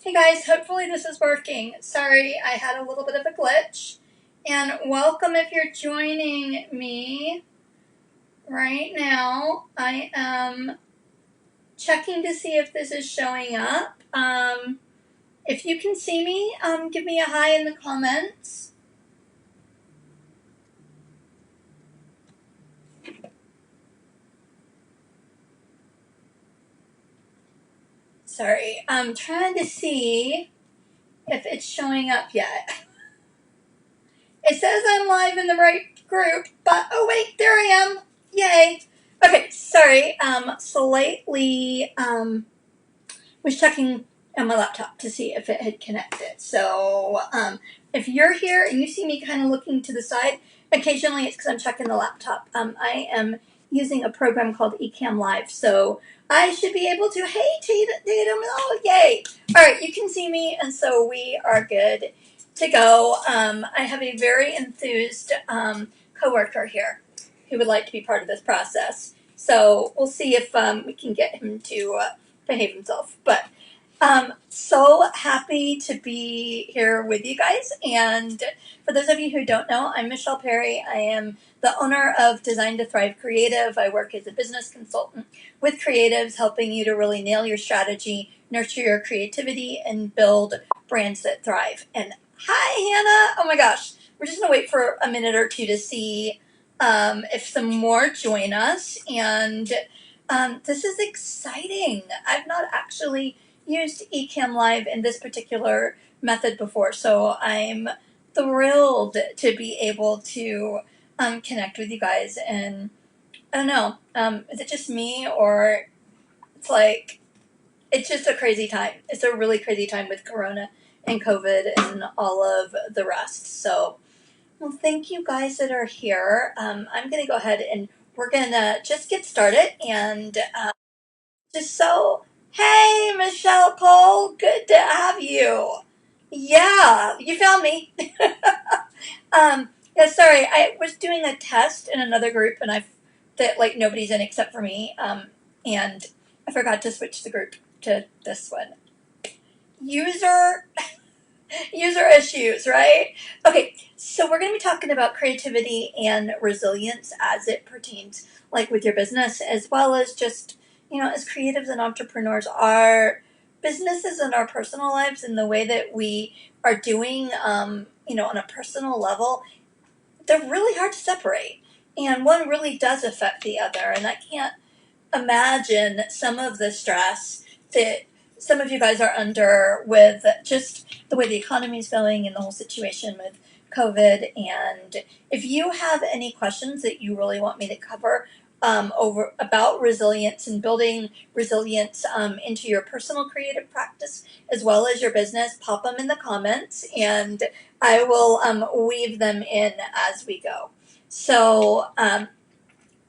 Hey guys, hopefully this is working. Sorry, I had a little bit of a glitch. And welcome if you're joining me right now. I am checking to see if this is showing up. If you can see me, give me a hi in the comments. Sorry, I'm trying to see if it's showing up yet. It says I'm live in the right group, but oh wait, there I am. Yay. Okay, sorry. Slightly was checking on my laptop to see if it had connected. So if you're here and you see me kind of looking to the side, occasionally it's because I'm checking the laptop. I am using a program called Ecamm Live, so I should be able to. Hey, Tatum! Oh, yay! All right, you can see me, and so we are good to go. I have a very enthused coworker here who would like to be part of this process. So we'll see if we can get him to behave himself. But so happy to be here with you guys. And for those of you who don't know, I'm Michele Perry. I am the owner of Design to Thrive Creative. I work as a business consultant with creatives, helping you to really nail your strategy, nurture your creativity, and build brands that thrive. And hi, Hannah. Oh my gosh. We're just going to wait for a minute or two to see if some more join us. And this is exciting. I've not actually used Ecamm Live in this particular method before, so I'm thrilled to be able to connect with you guys. And I don't know, is it just me, or it's like it's just a crazy time? It's a really crazy time with Corona and COVID and all of the rest. So, well, thank you guys that are here. I'm going to go ahead and we're going to just get started. And just so, hey, Michelle Cole, good to have you. Yeah, you found me. Yeah, sorry, I was doing a test in another group, and that like nobody's in except for me. And I forgot to switch the group to this one. User issues, right? Okay, so we're going to be talking about creativity and resilience as it pertains, like with your business, as well as just, as creatives and entrepreneurs, our businesses and our personal lives and the way that we are doing, on a personal level, they're really hard to separate. And one really does affect the other. And I can't imagine some of the stress that some of you guys are under with just the way the economy is going and the whole situation with COVID. And if you have any questions that you really want me to cover over about resilience and building resilience into your personal creative practice as well as your business, pop them in the comments and I will weave them in as we go. So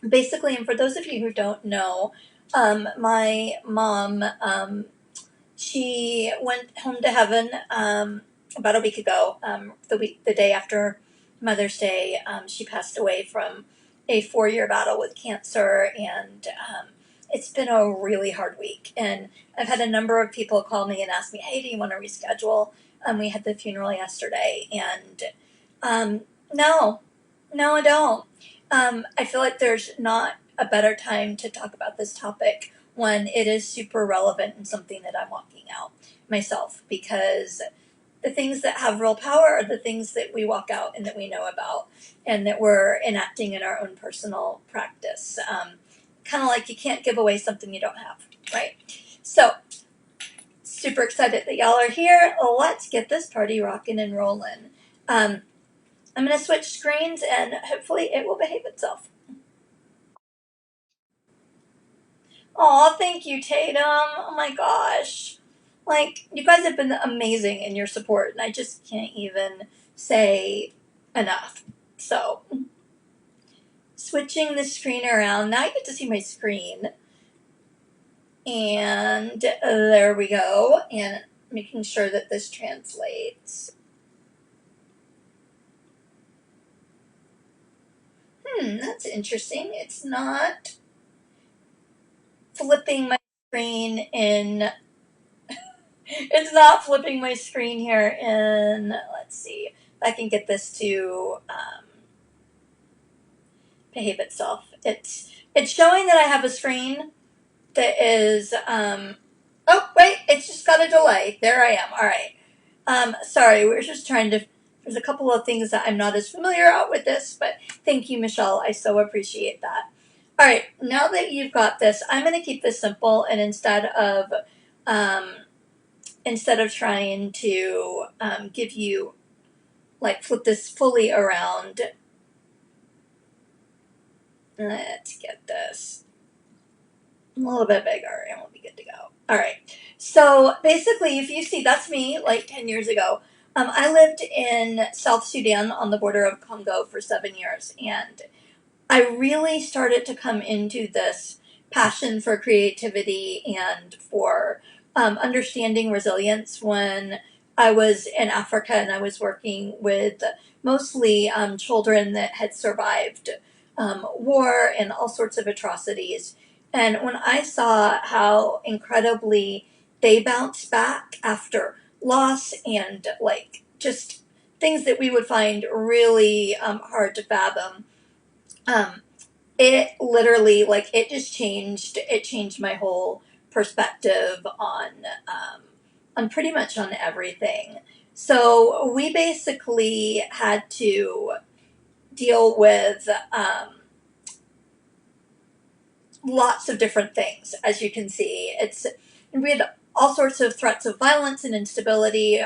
basically, and for those of you who don't know, my mom, she went home to heaven about a week ago. The day after Mother's Day, she passed away from a 4-year battle with cancer, and it's been a really hard week. And I've had a number of people call me and ask me, "Hey, do you want to reschedule?" We had the funeral yesterday, and no, I don't. I feel like there's not a better time to talk about this topic when it is super relevant and something that I'm walking out myself, because the things that have real power are the things that we walk out and that we know about and that we're enacting in our own personal practice. Kind of like you can't give away something you don't have, right? So, super excited that y'all are here. Let's get this party rocking and rolling. I'm going to switch screens and hopefully it will behave itself. Aw, thank you, Tatum. Oh my gosh. Like, you guys have been amazing in your support, and I just can't even say enough. So, switching the screen around. Now you get to see my screen. And there we go. And making sure that this translates. That's interesting. It's not flipping my screen in It's not flipping my screen here. And let's see if I can get this to behave itself. It's showing that I have a screen that is. Oh wait, it's just got a delay. There I am. All right. Sorry, we're just trying to. There's a couple of things that I'm not as familiar out with this, but thank you, Michelle. I so appreciate that. All right, now that you've got this, I'm going to keep this simple, and um, instead of trying to give you like flip this fully around, let's get this a little bit bigger, and we'll be good to go. All right. So basically, if you see, that's me like 10 years ago. I lived in South Sudan on the border of Congo for 7 years, and I really started to come into this passion for creativity and for understanding resilience when I was in Africa and I was working with mostly children that had survived war and all sorts of atrocities. And when I saw how incredibly they bounced back after loss and like just things that we would find really hard to fathom, um, it literally like it changed my whole perspective on pretty much on everything. So we basically had to deal with lots of different things. As you can see, we had all sorts of threats of violence and instability.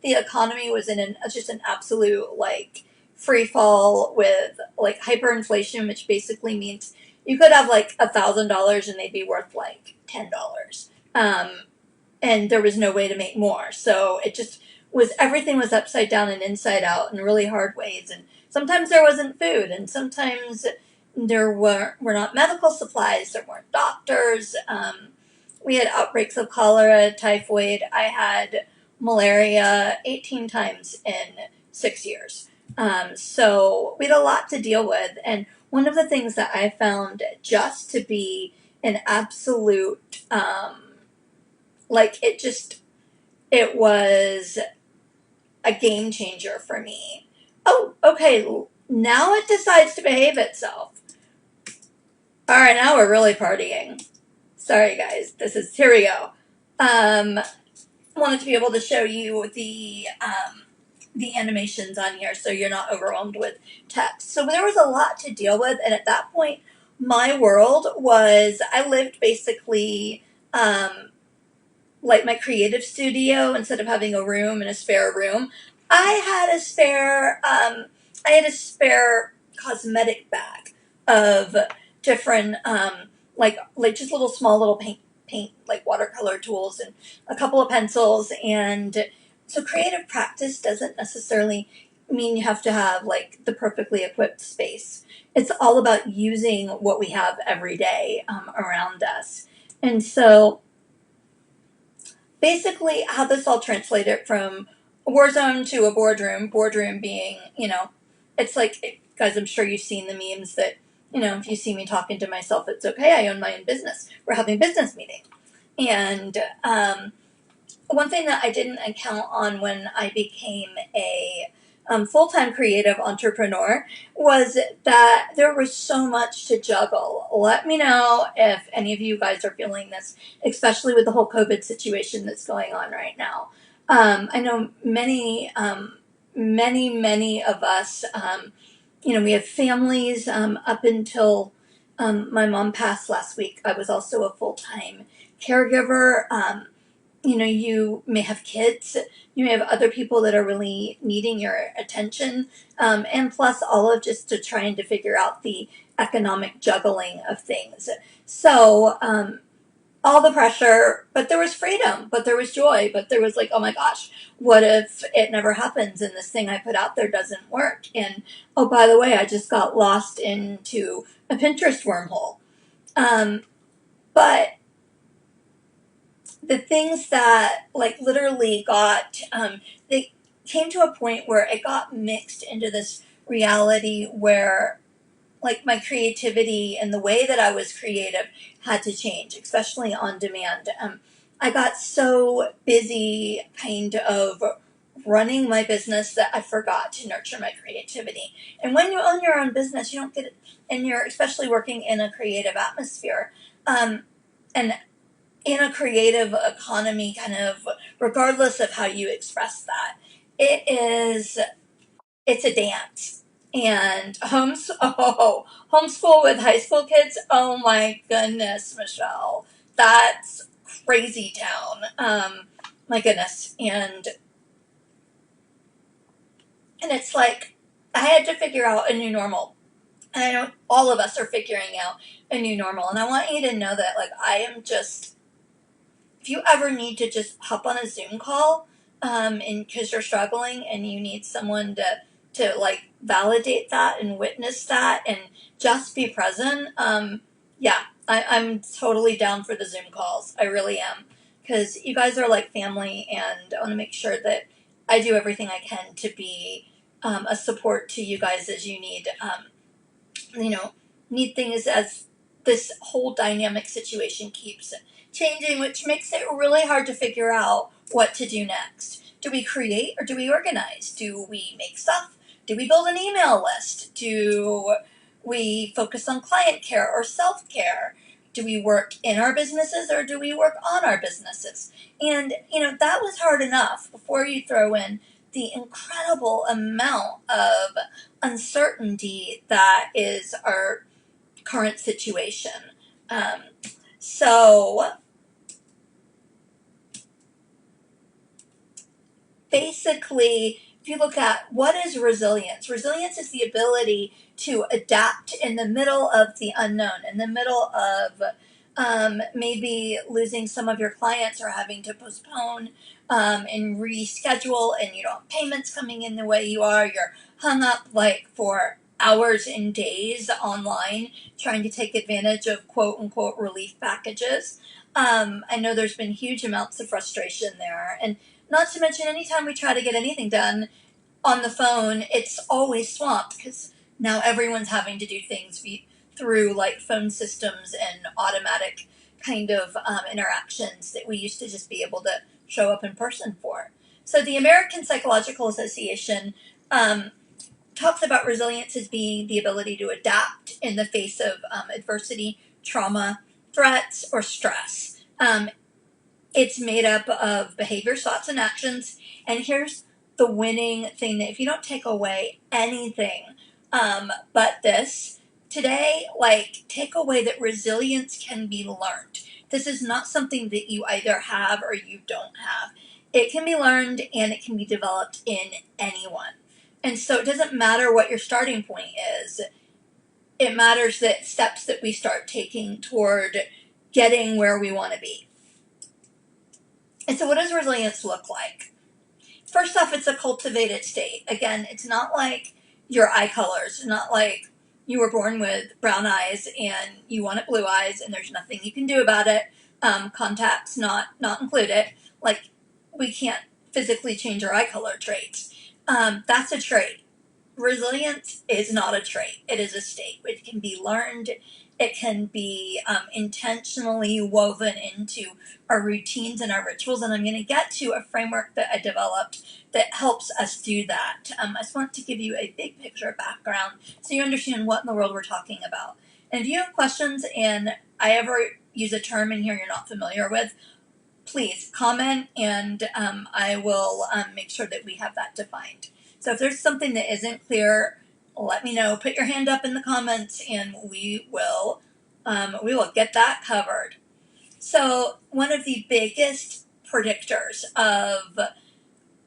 The economy was just an absolute like free fall with like hyperinflation, which basically means you could have like $1,000 and they'd be worth like $10, and there was no way to make more. So it just was everything was upside down and inside out in really hard ways. And sometimes there wasn't food, and sometimes were not medical supplies. There weren't doctors. We had outbreaks of cholera, typhoid. I had malaria 18 times in 6 years. So we had a lot to deal with. And one of the things that I found just to be an absolute, like it was a game changer for me. Oh, okay. Now it decides to behave itself. All right, now we're really partying. Sorry, guys. Here we go. Wanted to be able to show you the animations on here so you're not overwhelmed with text. So there was a lot to deal with, and at that point, my world was, I lived basically like my creative studio. Instead of having a room and a spare room, I had a spare cosmetic bag of different like just small little paint like watercolor tools and a couple of pencils. And so creative practice doesn't necessarily mean you have to have like the perfectly equipped space. It's all about using what we have every day around us. And so basically how this all translated from a war zone to a boardroom being, it's like, guys, I'm sure you've seen the memes that, if you see me talking to myself, it's okay, I own my own business, we're having a business meeting. And one thing that I didn't account on when I became a full-time creative entrepreneur was that there was so much to juggle. Let me know if any of you guys are feeling this, especially with the whole COVID situation that's going on right now. I know many of us, we have families. Up until my mom passed last week, I was also a full-time caregiver. You may have kids, you may have other people that are really needing your attention, and plus all of just to trying to figure out the economic juggling of things. So, all the pressure, but there was freedom, but there was joy, but there was like, oh my gosh, what if it never happens and this thing I put out there doesn't work? And oh, by the way, I just got lost into a Pinterest wormhole. But the things that like literally they came to a point where it got mixed into this reality where like my creativity and the way that I was creative had to change, especially on demand. I got so busy kind of running my business that I forgot to nurture my creativity. And when you own your own business, you don't get it, and you're especially working in a creative atmosphere, and in a creative economy, kind of regardless of how you express that, it is it's a dance. And homeschool with high school kids. Oh my goodness, Michelle, that's crazy town. My goodness, and it's like I had to figure out a new normal. And I know all of us are figuring out a new normal. And I want you to know that, like, I am just, if you ever need to just hop on a Zoom call, and because you're struggling and you need someone to like validate that and witness that and just be present, yeah, I'm totally down for the Zoom calls. I really am, because you guys are like family, and I want to make sure that I do everything I can to be a support to you guys as you need, you know, need things as this whole dynamic situation keeps changing, which makes it really hard to figure out what to do next. Do we create or do we organize? Do we make stuff? Do we build an email list? Do we focus on client care or self care? Do we work in our businesses or do we work on our businesses? And, that was hard enough before you throw in the incredible amount of uncertainty that is our current situation. Um, so basically, if you look at what is resilience is the ability to adapt in the middle of the unknown, in the middle of maybe losing some of your clients or having to postpone and reschedule, and you don't have payments coming in the way you are. You're hung up like for hours and days online trying to take advantage of quote unquote relief packages. I know there's been huge amounts of frustration there. And not to mention, anytime we try to get anything done on the phone, it's always swamped because now everyone's having to do things through like phone systems and automatic kind of interactions that we used to just be able to show up in person for. So the American Psychological Association talks about resilience as being the ability to adapt in the face of adversity, trauma, threats, or stress. It's made up of behaviors, thoughts, and actions. And here's the winning thing, that if you don't take away anything but this today, like, take away that resilience can be learned. This is not something that you either have or you don't have. It can be learned and it can be developed in anyone. And so it doesn't matter what your starting point is. It matters that steps that we start taking toward getting where we want to be. And so what does resilience look like? First off, it's a cultivated state. Again, it's not like your eye colors, not like you were born with brown eyes and you wanted blue eyes and there's nothing you can do about it. Contacts not included. Like, we can't physically change our eye color traits. That's a trait. Resilience is not a trait. It is a state. It can be learned. It can be intentionally woven into our routines and our rituals. And I'm going to get to a framework that I developed that helps us do that. I just want to give you a big picture background so you understand what in the world we're talking about. And if you have questions and I ever use a term in here you're not familiar with, please comment, and I will make sure that we have that defined. So if there's something that isn't clear, let me know. Put your hand up in the comments, and we will get that covered. So one of the biggest predictors of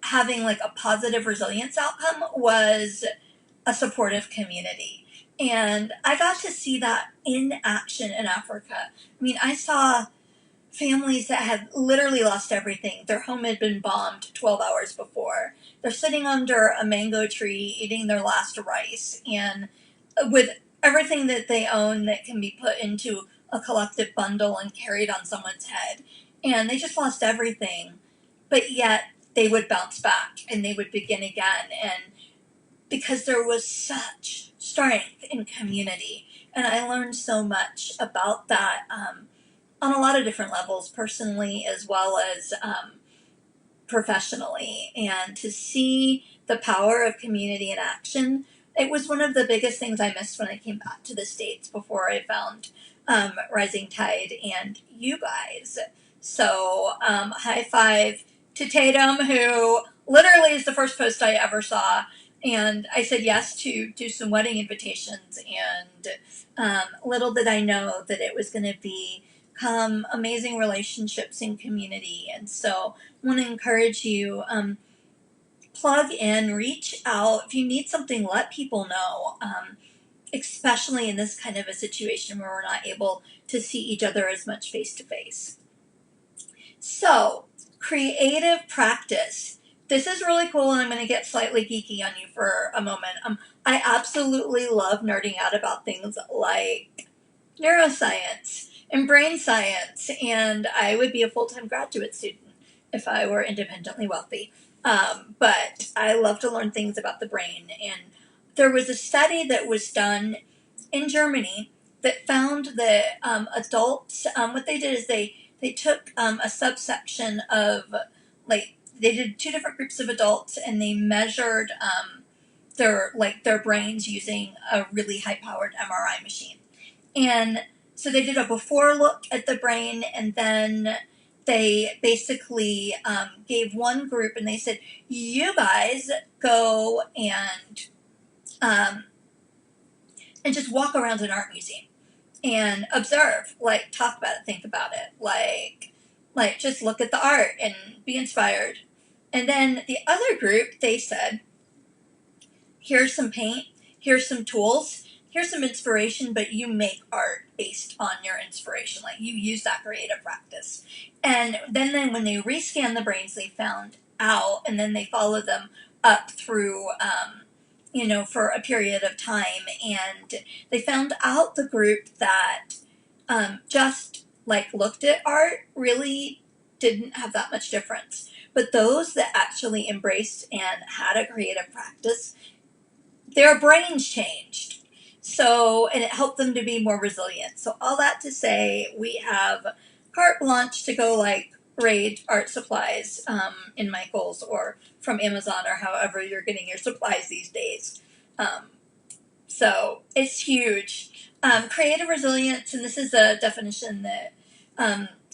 having like a positive resilience outcome was a supportive community. And I got to see that in action in Africa. I mean, I saw families that had literally lost everything. Their home had been bombed 12 hours before. They're sitting under a mango tree eating their last rice, and with everything that they own that can be put into a collective bundle and carried on someone's head. And they just lost everything. But yet they would bounce back and they would begin again. And because there was such strength in community. And I learned so much about that on a lot of different levels, personally as well as professionally, and to see the power of community in action. It was one of the biggest things I missed when I came back to the States before I found Rising Tide and you guys. So, high five to Tatum, who literally is the first post I ever saw. And I said yes to do some wedding invitations, and little did I know that it was going to become amazing relationships in community. And so, want to encourage you, plug in, reach out. If you need something, let people know, especially in this kind of a situation where we're not able to see each other as much face to face. So, creative practice. This is really cool, and I'm going to get slightly geeky on you for a moment. I absolutely love nerding out about things like neuroscience and brain science, and I would be a full-time graduate student if I were independently wealthy. But I love to learn things about the brain, and there was a study that was done in Germany that found that adults, what they did is they took a subsection of, like, they did two different groups of adults, and they measured their brains using a really high powered MRI machine. And so they did a before look at the brain, and then they basically gave one group, and they said, you guys go and just walk around an art museum and observe, like, talk about it, think about it, like just look at the art and be inspired. And then the other group, they said, here's some paint, here's some tools, here's some inspiration, but you make art based on your inspiration. Like, you use that creative practice. And then when they rescanned the brains, they found out, and then they followed them up through, for a period of time, and they found out the group that just, like, looked at art really didn't have that much difference. But those that actually embraced and had a creative practice, their brains changed. So, and it helped them to be more resilient. So, all that to say, we have carte blanche to go, like, raid art supplies in Michael's or from Amazon or however you're getting your supplies these days. So, it's huge. Creative resilience, and this is a definition that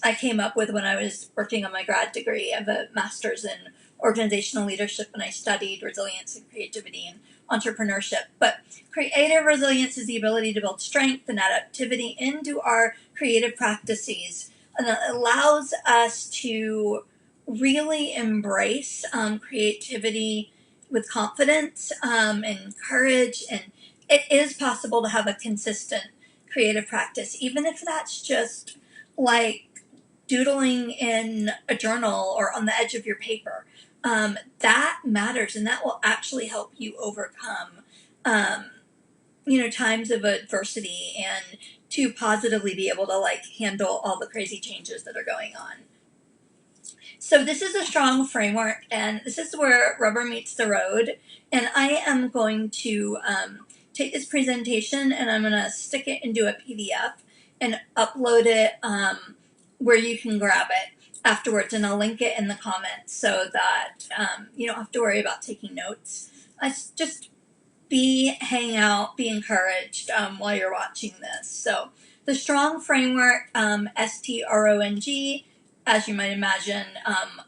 I came up with when I was working on my grad degree. I have a master's in organizational leadership, and I studied resilience and creativity and entrepreneurship. But creative resilience is the ability to build strength and adaptivity into our creative practices, and it allows us to really embrace creativity with confidence and courage. And it is possible to have a consistent creative practice, even if that's just like doodling in a journal or on the edge of your paper. That matters, and that will actually help you overcome, times of adversity, and to positively be able to, like, handle all the crazy changes that are going on. So this is a strong framework, and this is where rubber meets the road. And I am going to take this presentation, and I'm going to stick it into a PDF and upload it where you can grab it afterwards, and I'll link it in the comments so that you don't have to worry about taking notes. Just hang out, be encouraged while you're watching this. So the strong framework, STRONG, as you might imagine,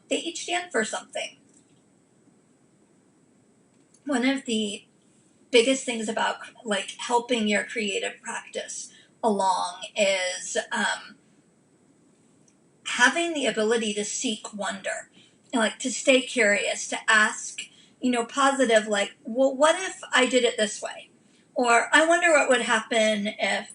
they each stand for something. One of the biggest things about, like, helping your creative practice along is having the ability to seek wonder, and, like, to stay curious, to ask, positive, like, well, what if I did it this way? Or I wonder what would happen if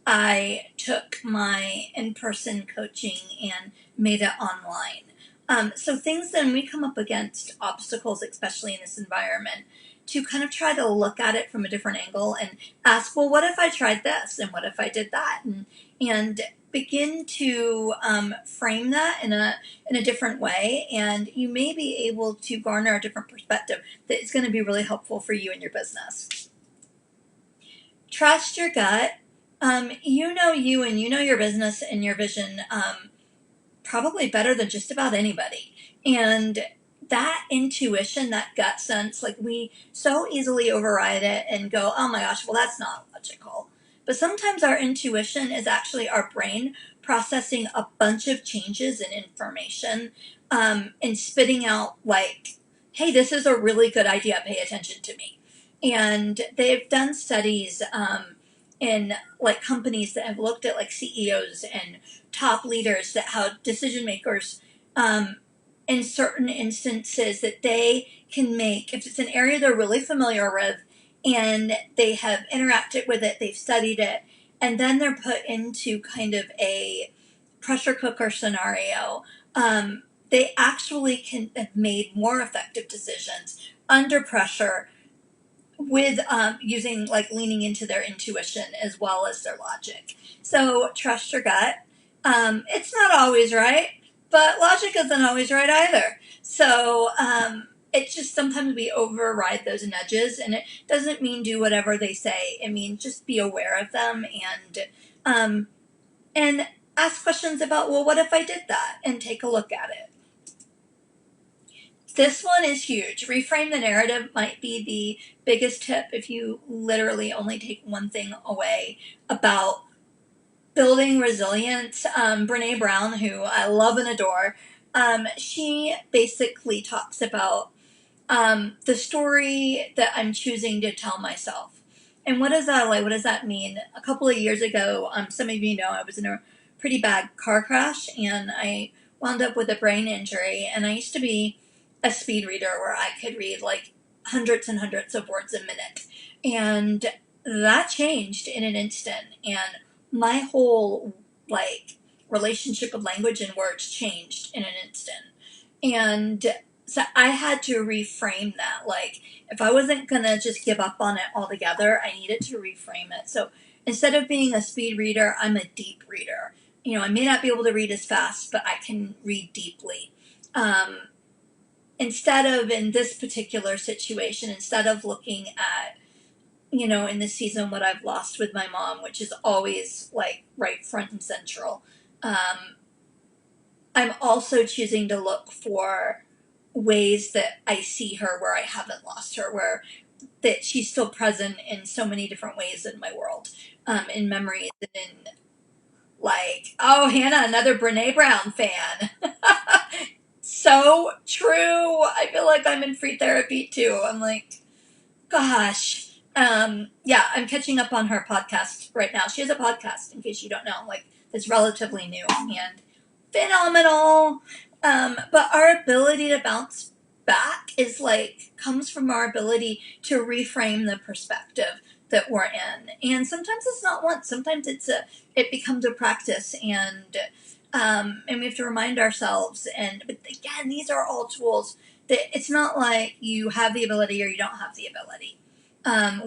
I took my in-person coaching and made it online. So things, then we come up against obstacles, especially in this environment, to kind of try to look at it from a different angle and ask, well, what if I tried this? And what if I did that? And begin to frame that in a different way, and you may be able to garner a different perspective that is going to be really helpful for you and your business. Trust your gut, You know you and you know your business and your vision probably better than just about anybody. And that intuition, that gut sense, like we so easily override it and go, oh my gosh, well, that's not logical. But sometimes our intuition is actually our brain processing a bunch of changes in information and spitting out, like, hey, this is a really good idea, pay attention to me. And they've done studies in like companies that have looked at like CEOs and top leaders, that how decision makers in certain instances that they can make, if it's an area they're really familiar with and they have interacted with it, they've studied it, and then they're put into kind of a pressure cooker scenario, they actually can have made more effective decisions under pressure with using, like, leaning into their intuition as well as their logic. So trust your gut. It's not always right, but logic isn't always right either. So it's just sometimes we override those nudges, and it doesn't mean do whatever they say. It means just be aware of them um, and ask questions about, well, what if I did that, and take a look at it. This one is huge. Reframe the narrative might be the biggest tip if you literally only take one thing away about building resilience. Brene Brown, who I love and adore, she basically talks about the story that I'm choosing to tell myself. And what is that like? What does that mean? A couple of years ago, some of you know I was in a pretty bad car crash and I wound up with a brain injury. And I used to be a speed reader where I could read like hundreds and hundreds of words a minute. And that changed in an instant. And my whole like relationship with language and words changed in an instant. And so I had to reframe that. Like, if I wasn't gonna just give up on it altogether, I needed to reframe it. So instead of being a speed reader, I'm a deep reader. You know, I may not be able to read as fast, but I can read deeply. Instead of, in this particular situation, instead of looking at, you know, in this season, what I've lost with my mom, which is always like right front and central, I'm also choosing to look for ways that I see her where I haven't lost her, where that she's still present in so many different ways in my world, in memories, and in, like, oh, Hannah, another Brene Brown fan. So true. I feel like I'm in free therapy too. I'm like, gosh. Yeah, I'm catching up on her podcast right now. She has a podcast, in case you don't know, like, it's relatively new and phenomenal. But our ability to bounce back is like, comes from our ability to reframe the perspective that we're in. And sometimes it's not once, sometimes it becomes a practice, and we have to remind ourselves. But again, these are all tools that it's not like you have the ability or you don't have the ability.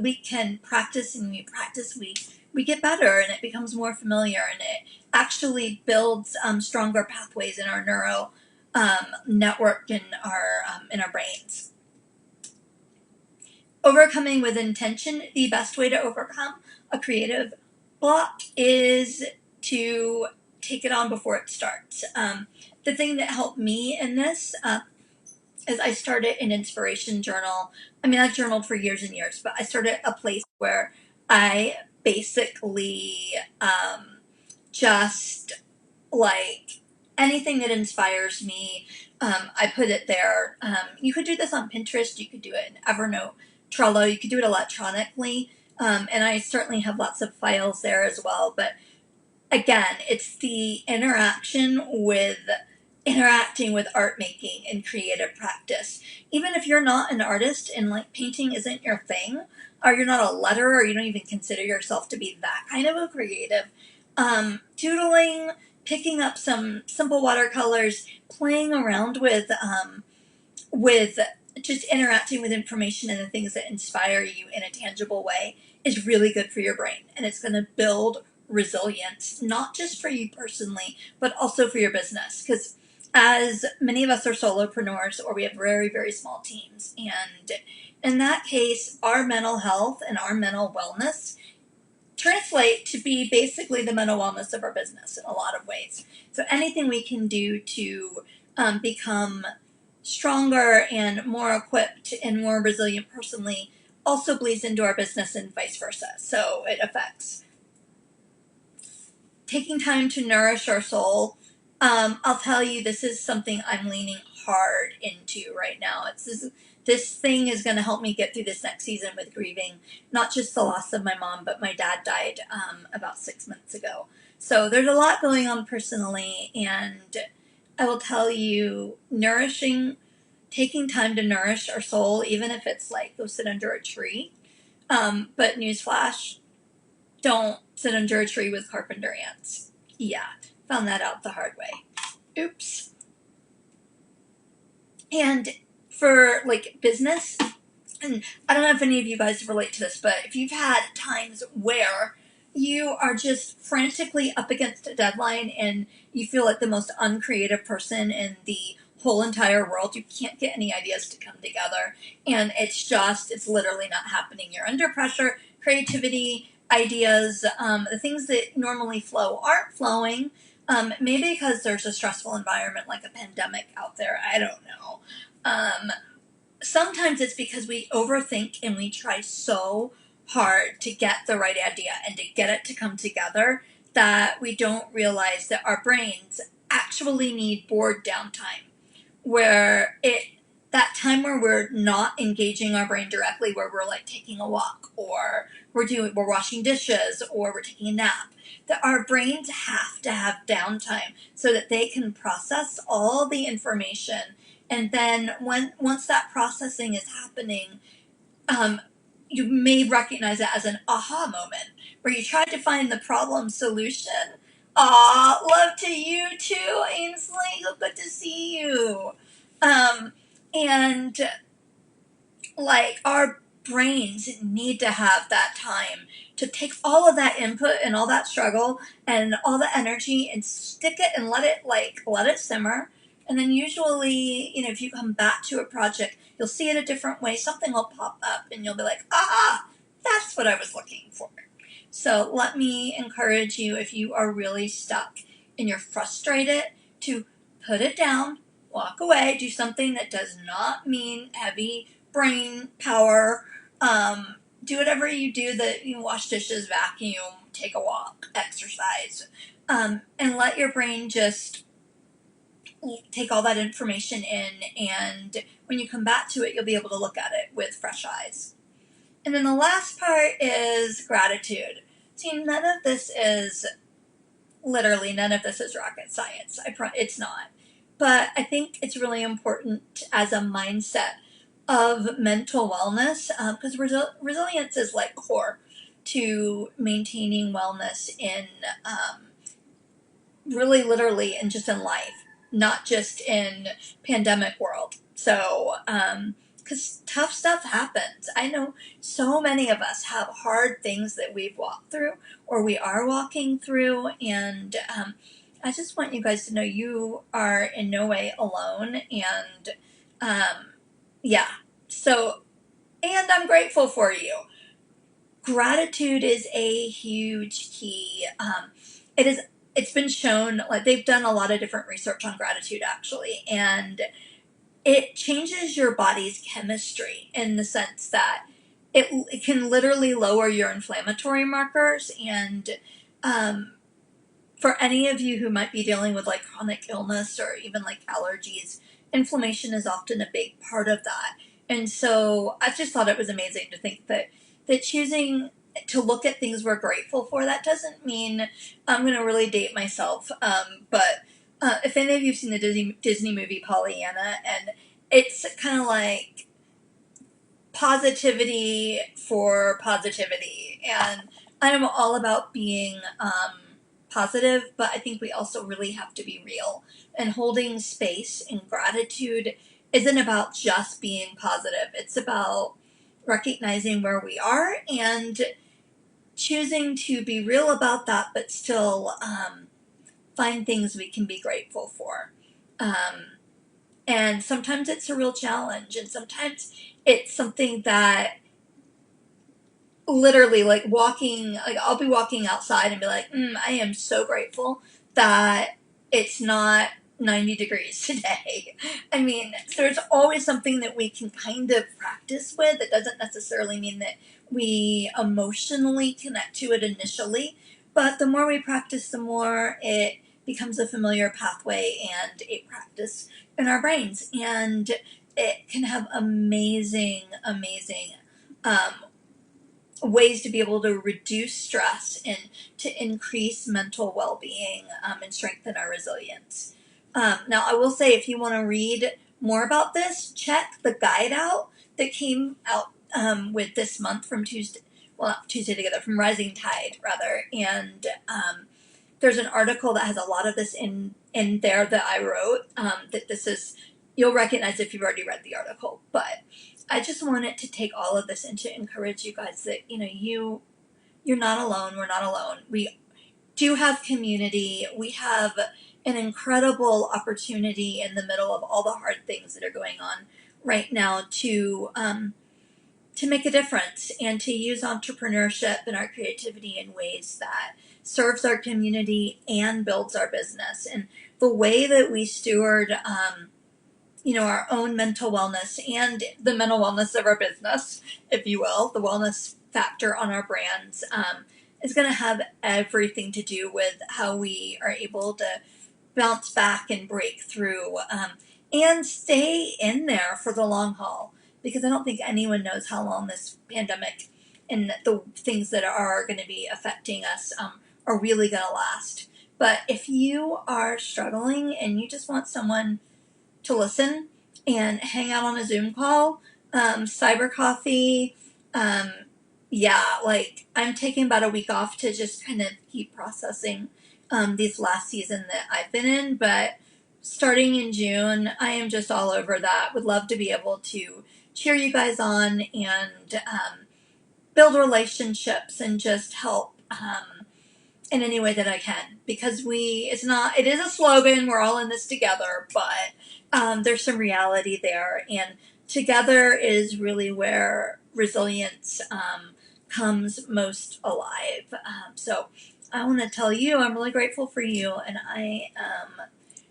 We can practice, and we get better, and it becomes more familiar, and it actually builds stronger pathways in our neuro network in our brains. Overcoming with intention. The best way to overcome a creative block is to take it on before it starts. The thing that helped me in this is I started an inspiration journal. I mean, I've journaled for years and years, but I started a place where I basically just, like, anything that inspires me, I put it there. You could do this on Pinterest, you could do it in Evernote, Trello, you could do it electronically, and I certainly have lots of files there as well. But again, it's the interacting with art making and creative practice. Even if you're not an artist and like painting isn't your thing, or you're not a letterer, or you don't even consider yourself to be that kind of a creative, doodling, picking up some simple watercolors, playing around with just interacting with information and the things that inspire you in a tangible way is really good for your brain, and it's going to build resilience, not just for you personally, but also for your business. Because as many of us are solopreneurs, or we have very, very small teams, and in that case, our mental health and our mental wellness translate to be basically the mental wellness of our business in a lot of ways. So anything we can do to become stronger and more equipped and more resilient personally also bleeds into our business and vice versa. So it affects taking time to nourish our soul. I'll tell you, this is something I'm leaning hard into right now. This thing is going to help me get through this next season with grieving, not just the loss of my mom, but my dad died about 6 months ago. So there's a lot going on personally, and I will tell you, taking time to nourish our soul, even if it's like go sit under a tree. But newsflash, don't sit under a tree with carpenter ants. Yeah, found that out the hard way. Oops. And for like business, and I don't know if any of you guys relate to this, but if you've had times where you are just frantically up against a deadline and you feel like the most uncreative person in the whole entire world, you can't get any ideas to come together, and it's literally not happening. You're under pressure, creativity, ideas, the things that normally flow aren't flowing, maybe because there's a stressful environment like a pandemic out there, I don't know. Sometimes it's because we overthink and we try so hard to get the right idea and to get it to come together that we don't realize that our brains actually need bored downtime, where that time where we're not engaging our brain directly, where we're like taking a walk or we're washing dishes or we're taking a nap, that our brains have to have downtime so that they can process all the information. And then once that processing is happening, you may recognize it as an aha moment where you tried to find the problem solution. Aw, love to you too, Ainsley. Good to see you. And like our brains need to have that time to take all of that input and all that struggle and all the energy and stick it and let it simmer. And then usually, if you come back to a project, you'll see it a different way. Something will pop up and you'll be like, that's what I was looking for. So let me encourage you, if you are really stuck and you're frustrated, to put it down, walk away, do something that does not mean heavy brain power. Do whatever you do, that you wash dishes, vacuum, take a walk, exercise, and let your brain just take all that information in, and when you come back to it, you'll be able to look at it with fresh eyes. And then the last part is gratitude. See, none of this is rocket science. It's not. But I think it's really important as a mindset of mental wellness, because resilience is like core to maintaining wellness in really literally and just in life, not just in pandemic world. So, because tough stuff happens. I know so many of us have hard things that we've walked through or we are walking through, and I just want you guys to know you are in no way alone, and yeah. So, and I'm grateful for you. Gratitude is a huge key. It's been shown, like they've done a lot of different research on gratitude actually, and it changes your body's chemistry in the sense that it can literally lower your inflammatory markers. And for any of you who might be dealing with like chronic illness or even like allergies, inflammation is often a big part of that. And so I just thought it was amazing to think that choosing to look at things we're grateful for, that doesn't mean, I'm going to really date myself, but if any of you have seen the Disney movie Pollyanna, and it's kind of like positivity for positivity, and I'm all about being positive, but I think we also really have to be real, and holding space in gratitude isn't about just being positive. It's about recognizing where we are and choosing to be real about that, but still find things we can be grateful for. And sometimes it's a real challenge, and sometimes it's something that literally like walking, like I'll be walking outside and be like, I am so grateful that it's not 90 degrees today. I mean, there's always something that we can kind of practice with. It doesn't necessarily mean that we emotionally connect to it initially, but the more we practice, the more it becomes a familiar pathway and a practice in our brains. And it can have amazing, amazing um, ways to be able to reduce stress and to increase mental well-being and strengthen our resilience. Now, I will say, if you want to read more about this, check the guide out that came out with this month from Tuesday. Well, not Tuesday Together, from Rising Tide, rather. And there's an article that has a lot of this in there that I wrote. That this is, you'll recognize if you've already read the article, but I just wanted to take all of this and to encourage you guys that you're not alone. We're not alone. We do have community. We have an incredible opportunity in the middle of all the hard things that are going on right now to make a difference and to use entrepreneurship and our creativity in ways that serves our community and builds our business. And the way that we steward our own mental wellness and the mental wellness of our business, if you will, the wellness factor on our brands, is going to have everything to do with how we are able to bounce back and break through, and stay in there for the long haul. Because I don't think anyone knows how long this pandemic and the things that are going to be affecting us are really going to last. But if you are struggling and you just want someone to listen and hang out on a Zoom call, cyber coffee, um, yeah, like I'm taking about a week off to just kind of keep processing these last season that I've been in. But starting in June, I am just all over that. Would love to be able to cheer you guys on and build relationships and just help in any way that I can, because it is a slogan, we're all in this together, but there's some reality there, and together is really where resilience comes most alive. So I want to tell you, I'm really grateful for you, and I am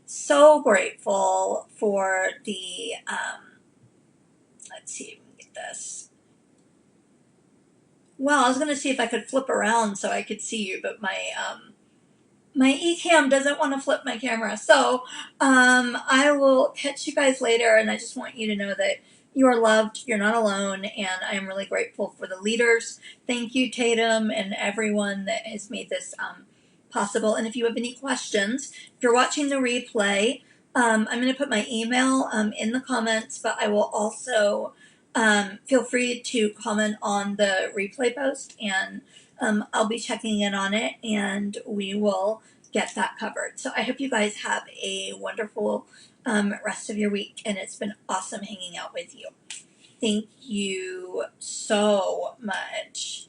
so grateful for the, let's see if we can get this. Well, I was going to see if I could flip around so I could see you, but my eCam doesn't want to flip my camera. So I will catch you guys later, and I just want you to know that you are loved, you're not alone, and I am really grateful for the leaders. Thank you, Tatum, and everyone that has made this possible. And if you have any questions, if you're watching the replay, I'm going to put my email in the comments, but I will also feel free to comment on the replay post, and I'll be checking in on it, and we will get that covered. So I hope you guys have a wonderful rest of your week, and it's been awesome hanging out with you. Thank you so much.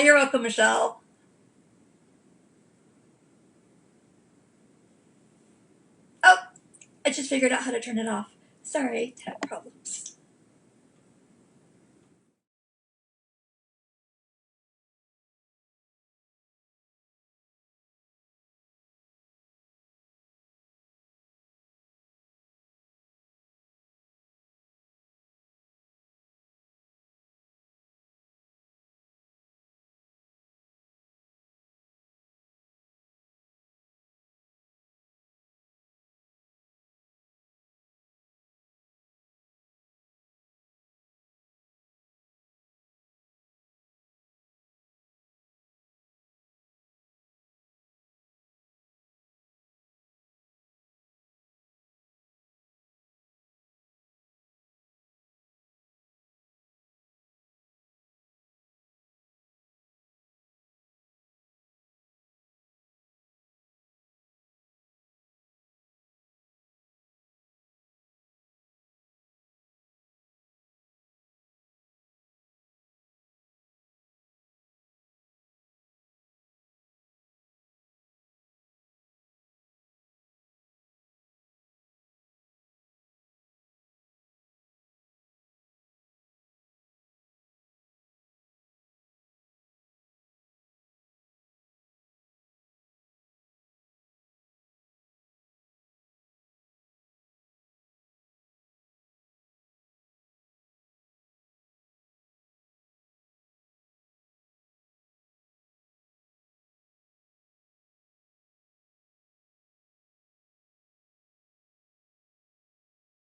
You're welcome, Michelle. Oh, I just figured out how to turn it off. Sorry, tech problems.